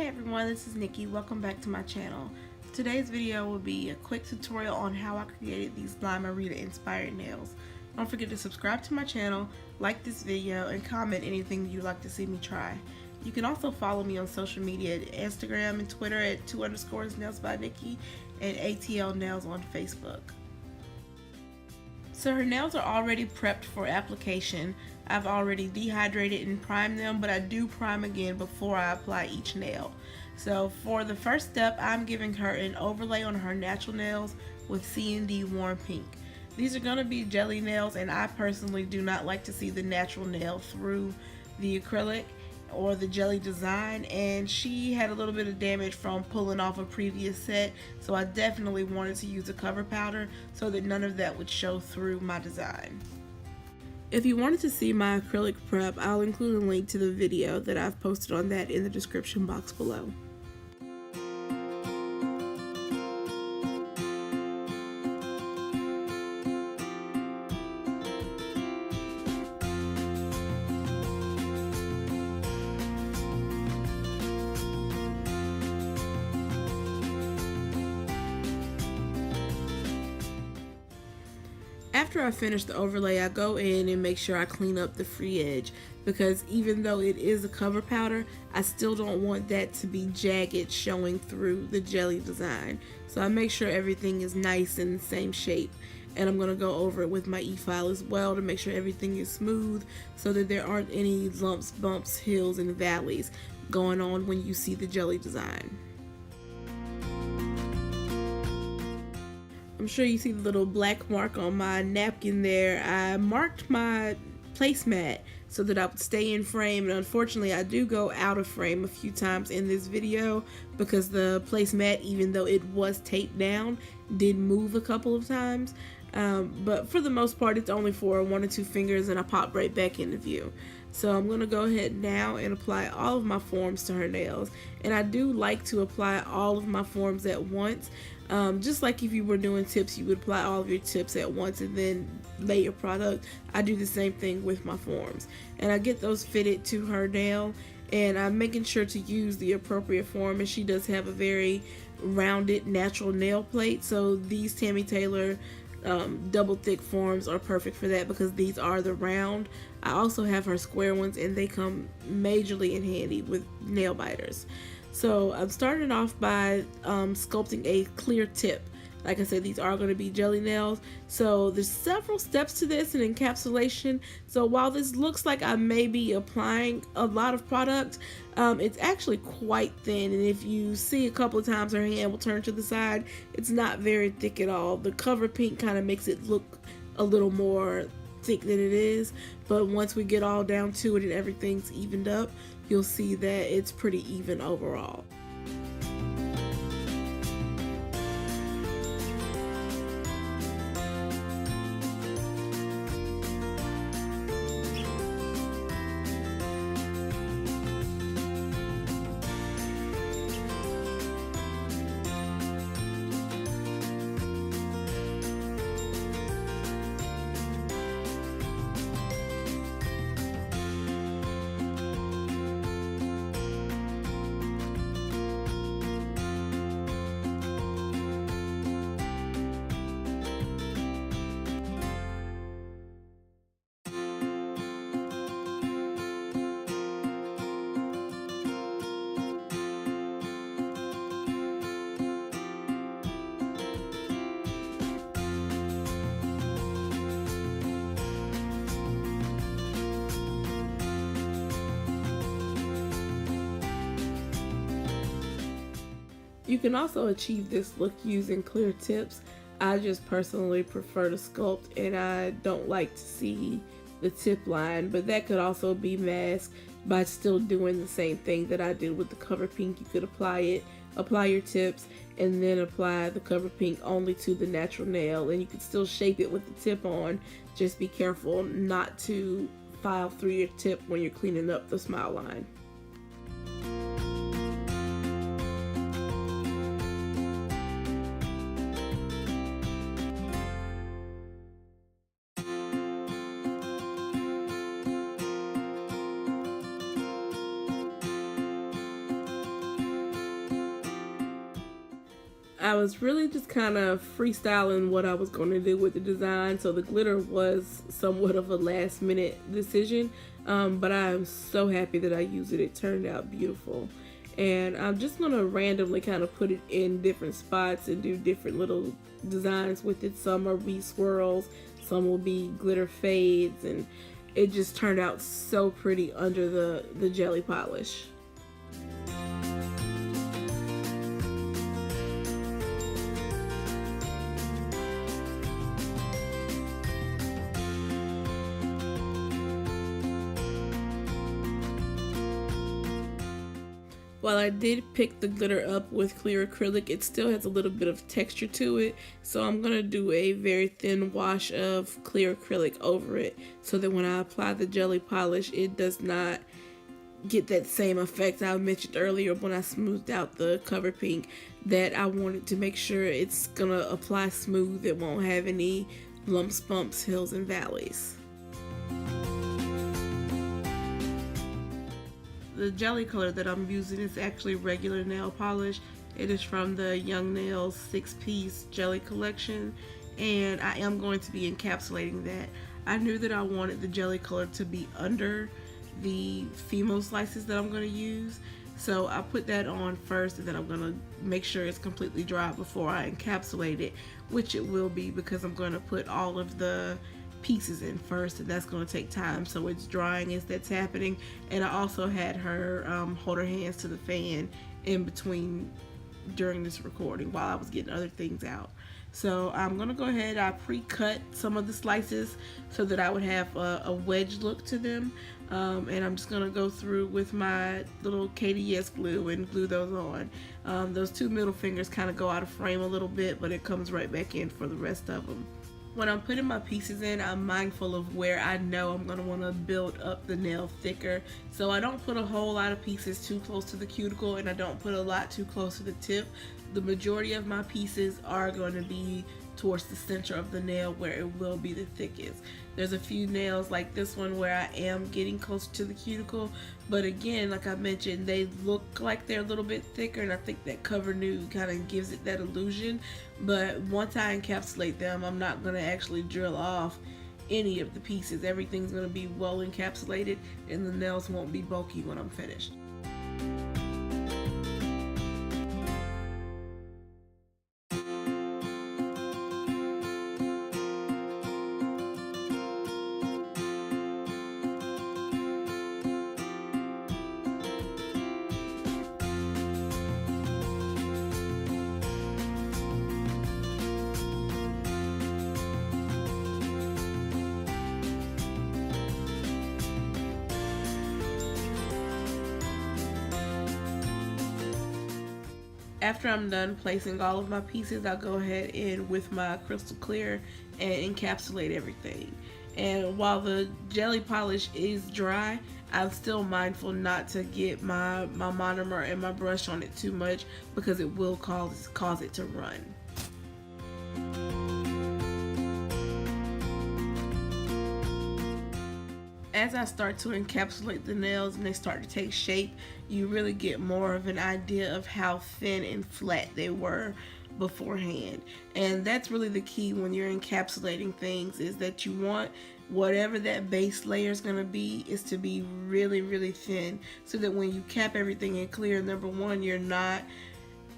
Hey everyone, this is Nikki. Welcome back to my channel. Today's video will be a quick tutorial on how I created these Lime-a-Rita inspired nails. Don't forget to subscribe to my channel, like this video, and comment anything you'd like to see me try. You can also follow me on social media at Instagram and Twitter at 2_nails by Nikki and ATL Nails on Facebook. So her nails are already prepped for application. I've already dehydrated and primed them, but I do prime again before I apply each nail. So for the first step, I'm giving her an overlay on her natural nails with C&D Warm Pink. These are going to be jelly nails, and I personally do not like to see the natural nail through the acrylic or the jelly design, and she had a little bit of damage from pulling off a previous set, so I definitely wanted to use a cover powder so that none of that would show through my design. If you wanted to see my acrylic prep, I'll include a link to the video that I've posted on that in the description box below. After I finish the overlay, I go in and make sure I clean up the free edge, because even though it is a cover powder, I still don't want that to be jagged showing through the jelly design. So I make sure everything is nice and the same shape, and I'm going to go over it with my e-file as well to make sure everything is smooth so that there aren't any lumps, bumps, hills, and valleys going on when you see the jelly design. I'm sure you see the little black mark on my napkin there. I marked my placemat so that I would stay in frame, and unfortunately I do go out of frame a few times in this video because the placemat, even though it was taped down, did move a couple of times. But for the most part it's only for 1 or 2 fingers and I pop right back into view. So I'm going to go ahead now and apply all of my forms to her nails, and I do like to apply all of my forms at once. Just like if you were doing tips, you would apply all of your tips at once and then lay your product. I do the same thing with my forms, and I get those fitted to her nail, and I'm making sure to use the appropriate form, and she does have a very rounded natural nail plate, so these Tammy Taylor double thick forms are perfect for that because these are the round. I also have her square ones, and they come majorly in handy with nail biters. So I'm starting off by sculpting a clear tip. Like I said, these are going to be jelly nails, so there's several steps to this in encapsulation. So while this looks like I may be applying a lot of product, it's actually quite thin, and if you see a couple of times her hand will turn to the side, it's not very thick at all. The cover pink kind of makes it look a little more thick than it is, but once we get all down to it and everything's evened up, you'll see that it's pretty even overall. You can also achieve this look using clear tips. I just personally prefer to sculpt, and I don't like to see the tip line, but that could also be masked by still doing the same thing that I did with the cover pink. You could apply your tips, and then apply the cover pink only to the natural nail, and you could still shape it with the tip on. Just be careful not to file through your tip when you're cleaning up the smile line. I was really just kind of freestyling what I was going to do with the design, so the glitter was somewhat of a last minute decision, but I am so happy that I used it. It turned out beautiful. And I'm just going to randomly kind of put it in different spots and do different little designs with it. Some will be swirls, some will be glitter fades, and it just turned out so pretty under the jelly polish. While I did pick the glitter up with clear acrylic, it still has a little bit of texture to it, so I'm going to do a very thin wash of clear acrylic over it so that when I apply the jelly polish, it does not get that same effect I mentioned earlier when I smoothed out the cover pink, that I wanted to make sure it's going to apply smooth. It won't have any lumps, bumps, hills, and valleys. The jelly color that I'm using is actually regular nail polish. It is from the Young Nails 6-piece jelly collection, and I am going to be encapsulating that. I knew that I wanted the jelly color to be under the fimo slices that I'm going to use, so I put that on first, and then I'm going to make sure it's completely dry before I encapsulate it, which it will be because I'm going to put all of the pieces in first, and that's going to take time, so it's drying as that's happening. And I also had her hold her hands to the fan in between during this recording while I was getting other things out. So I'm going to go ahead, I pre-cut some of the slices so that I would have a wedge look to them, and I'm just going to go through with my little KDS glue and glue those on. Those two middle fingers kind of go out of frame a little bit, but it comes right back in for the rest of them. When I'm putting my pieces in, I'm mindful of where I know I'm going to want to build up the nail thicker. So I don't put a whole lot of pieces too close to the cuticle, and I don't put a lot too close to the tip. The majority of my pieces are going to be towards the center of the nail where it will be the thickest. There's a few nails like this one where I am getting closer to the cuticle, but again, like I mentioned, they look like they're a little bit thicker, and I think that cover nude kind of gives it that illusion. But once I encapsulate them, I'm not going to actually drill off any of the pieces. Everything's going to be well encapsulated, and the nails won't be bulky when I'm finished. After I'm done placing all of my pieces, I'll go ahead and with my crystal clear and encapsulate everything. And while the jelly polish is dry, I'm still mindful not to get my monomer and my brush on it too much, because it will cause it to run. As I start to encapsulate the nails and they start to take shape, you really get more of an idea of how thin and flat they were beforehand. And that's really the key when you're encapsulating things, is that you want whatever that base layer is going to be is to be really, really thin, so that when you cap everything in clear, number one, you're not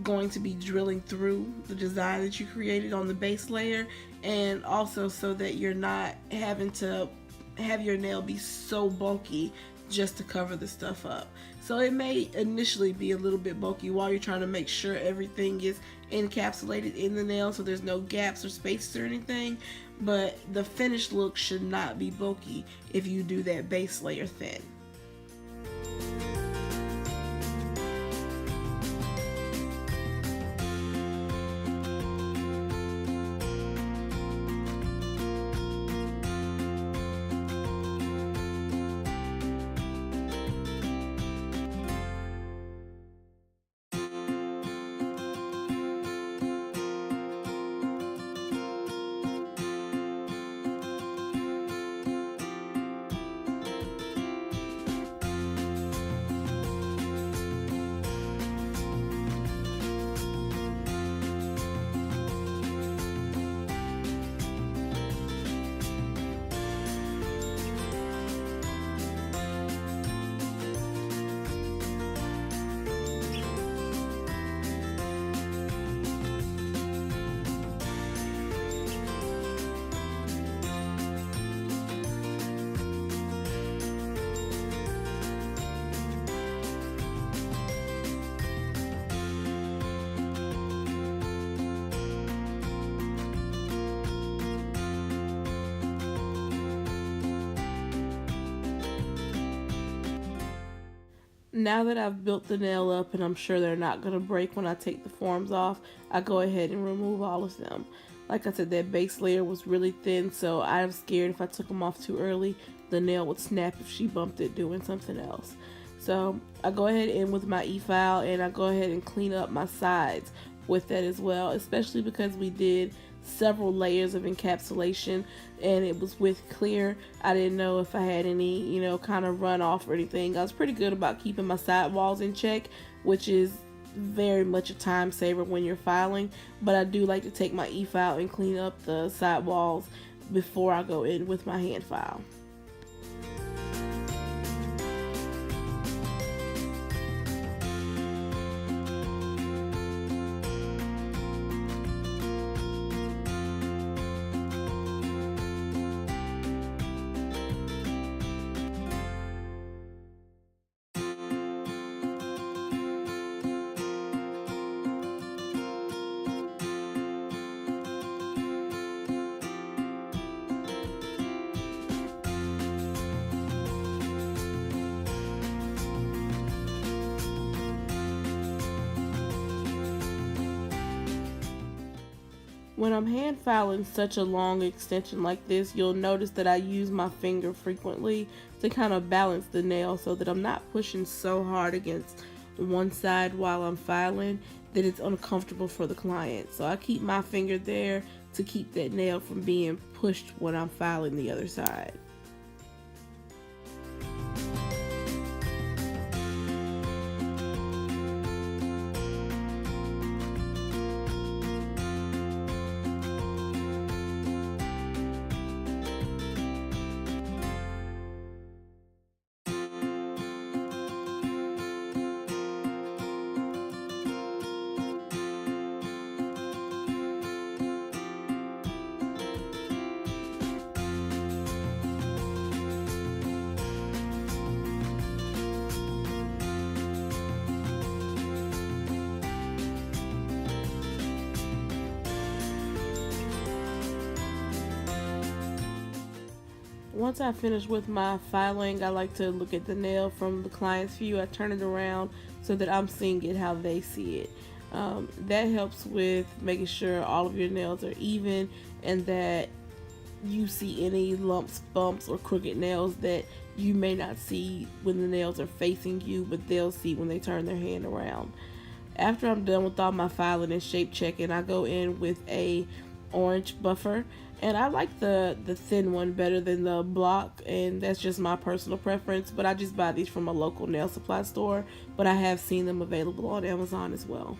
going to be drilling through the design that you created on the base layer, and also so that you're not having to have your nail be so bulky just to cover the stuff up. So it may initially be a little bit bulky while you're trying to make sure everything is encapsulated in the nail, so there's no gaps or spaces or anything, but the finished look should not be bulky if you do that base layer thin. Now that I've built the nail up and I'm sure they're not going to break when I take the forms off, I go ahead and remove all of them. Like I said, that base layer was really thin, so I was scared if I took them off too early, the nail would snap if she bumped it doing something else. So I go ahead in with my e-file and I go ahead and clean up my sides with that as well, especially because we did several layers of encapsulation and it was with clear. I didn't know if I had any, you know, kind of runoff or anything. I was pretty good about keeping my side walls in check, which is very much a time saver when you're filing, but I do like to take my e-file and clean up the side walls before I go in with my hand file. When I'm hand filing such a long extension like this, you'll notice that I use my finger frequently to kind of balance the nail so that I'm not pushing so hard against one side while I'm filing that it's uncomfortable for the client. So I keep my finger there to keep that nail from being pushed when I'm filing the other side. Once I finish with my filing, I like to look at the nail from the client's view. I turn it around so that I'm seeing it how they see it. That helps with making sure all of your nails are even and that you see any lumps, bumps, or crooked nails that you may not see when the nails are facing you, but they'll see when they turn their hand around. After I'm done with all my filing and shape checking, I go in with a orange buffer, and I like the thin one better than the block, and that's just my personal preference, but I just buy these from a local nail supply store, but I have seen them available on Amazon as well.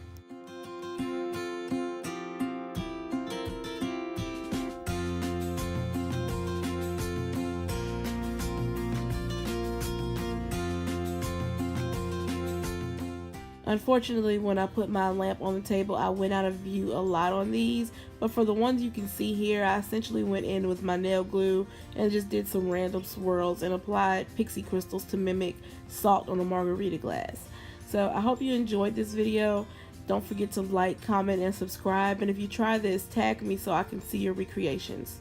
Unfortunately, when I put my lamp on the table, I went out of view a lot on these, but for the ones you can see here, I essentially went in with my nail glue and just did some random swirls and applied pixie crystals to mimic salt on a margarita glass. So I hope you enjoyed this video. Don't forget to like, comment, and subscribe, and if you try this, tag me so I can see your recreations.